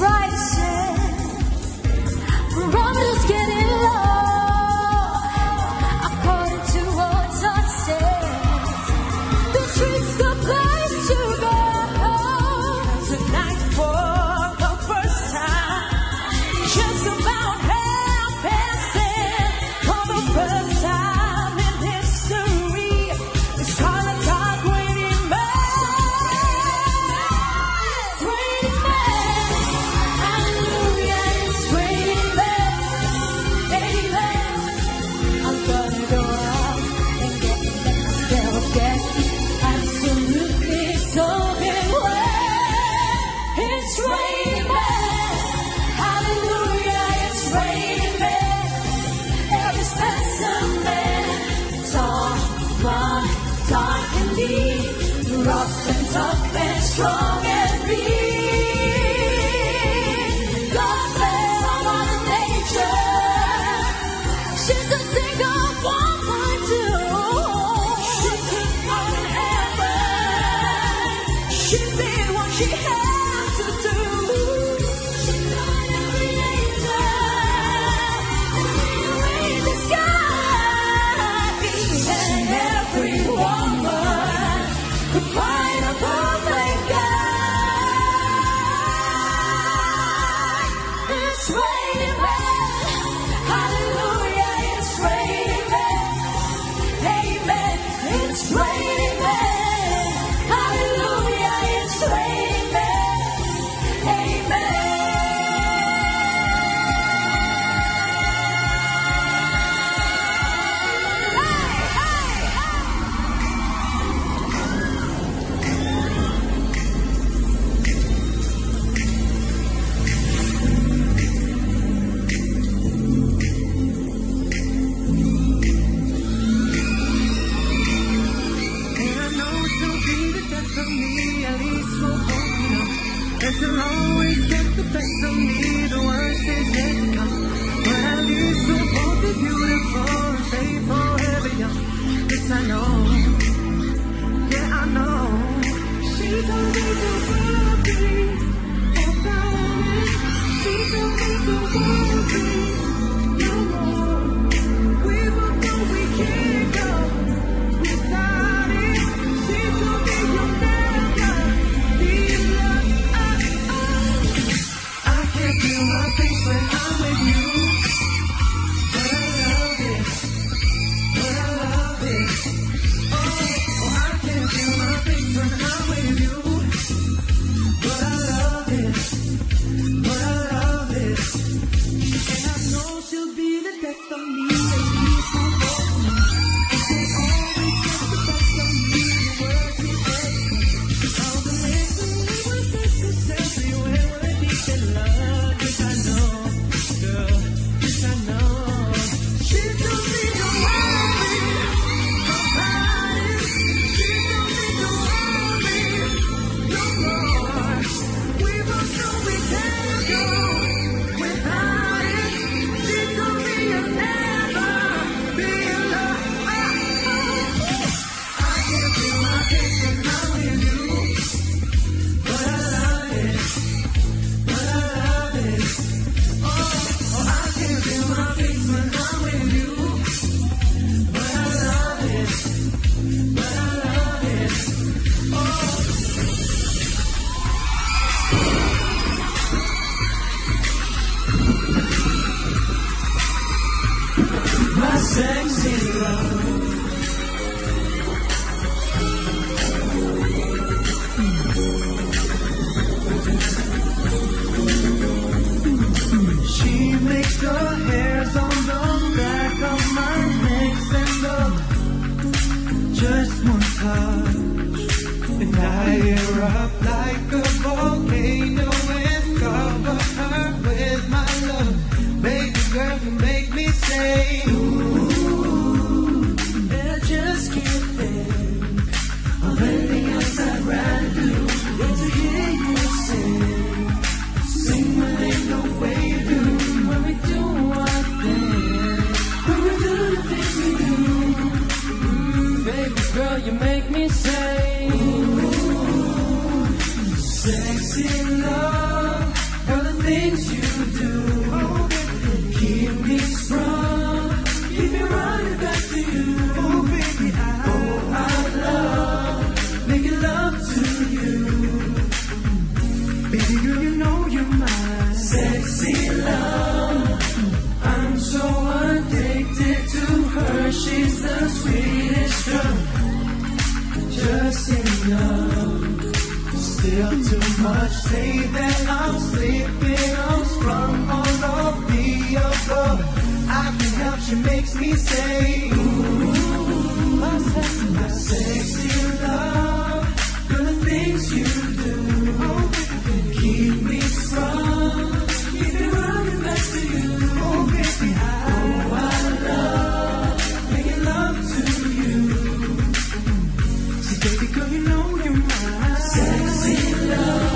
rising, barometer's getting low. According to what God says, the street's the place to go. Tonight for the first time, just about half past 10. For the first time in history, it's Scarlet Talk Raining Man. It's raining man. Hallelujah, it's raining man. Amen. I'm gonna go out and let myself get absolutely soaking wet. It's raining man. Hallelujah, it's raining man. Every specimen, tall, blonde, dark and deep, rough and tough and strong and mean. God bless all Mother Nature. She's a single woman too. She took on heaven. She did what she had to do. She taught every angel in the sky. Each and every woman could find a perfect guy. It's raining men. Hallelujah, it's raining men. Amen. It's raining men. Hallelujah, it's raining men. Amen. And I know she'll be the death of me, at least we'll both know that she'll always get the best of me, the worst is yet to come. But at least we'll both be beautiful and stay forever young. This I know, yeah I know. She told me to worry about it. She told me to worry no more. We both know we can't go without it. She told me you'll never be loved. I can't feel my face when I'm with you, but I love it. But I love it. Oh, I can't feel my face when I'm with you, but I love it. But I love it. And I know she'll be the death of me, at least we'll both know. She'll always get the best of me, the worst is yet to come. All the ways that we were necessary when we're deep in love. Yes, I know, girl. Yes, I know. She told me to worry about it. She told me to worry no more. We both know we can't go without it. She told me you'll never be alone. I can't feel my face when I'm with you, but I love it. But I love it. Oh, I can't feel my face when I'm with you, but I love it. But I love it. My sexy love. She makes the hairs on the back of my neck stand up. Just one touch, and I erupt like a volcano and cover her with my love. Baby girl, you make me say, ooh, and I just can't think of anything else I'd rather do than to hear you sing when ain't no way you do. When we do our thing, when we do the things we do, baby girl, you make me say, ooh, sexy love, girl, things you do keep me strong, keep me running back to you. Oh baby, I love making love to you. Baby girl, you know you're my sexy love. I'm so addicted to her. She's the sweetest drug. Just enough, still too much. Say that I'm sleeping, I'm strong on all the above. I can help, she makes me say, ooh, my sexy love. Girl, the things you do keep me strong, keep me running back to you. Oh baby, I love making love to you. See baby girl, you know you're my sexy love.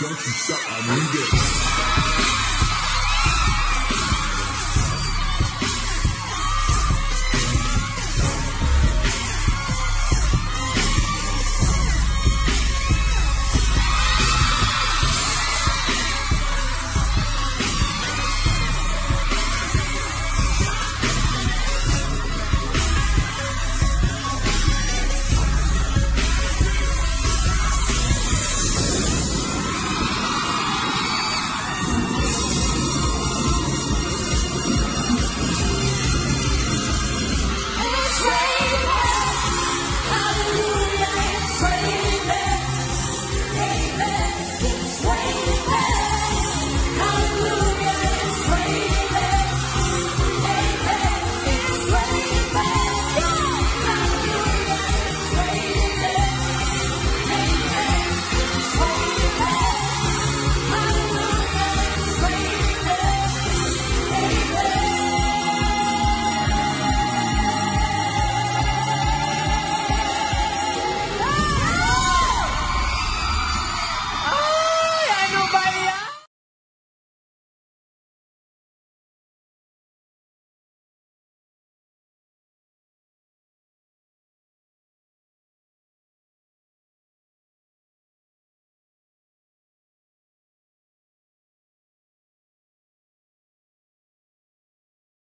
Don't you stop, I need it.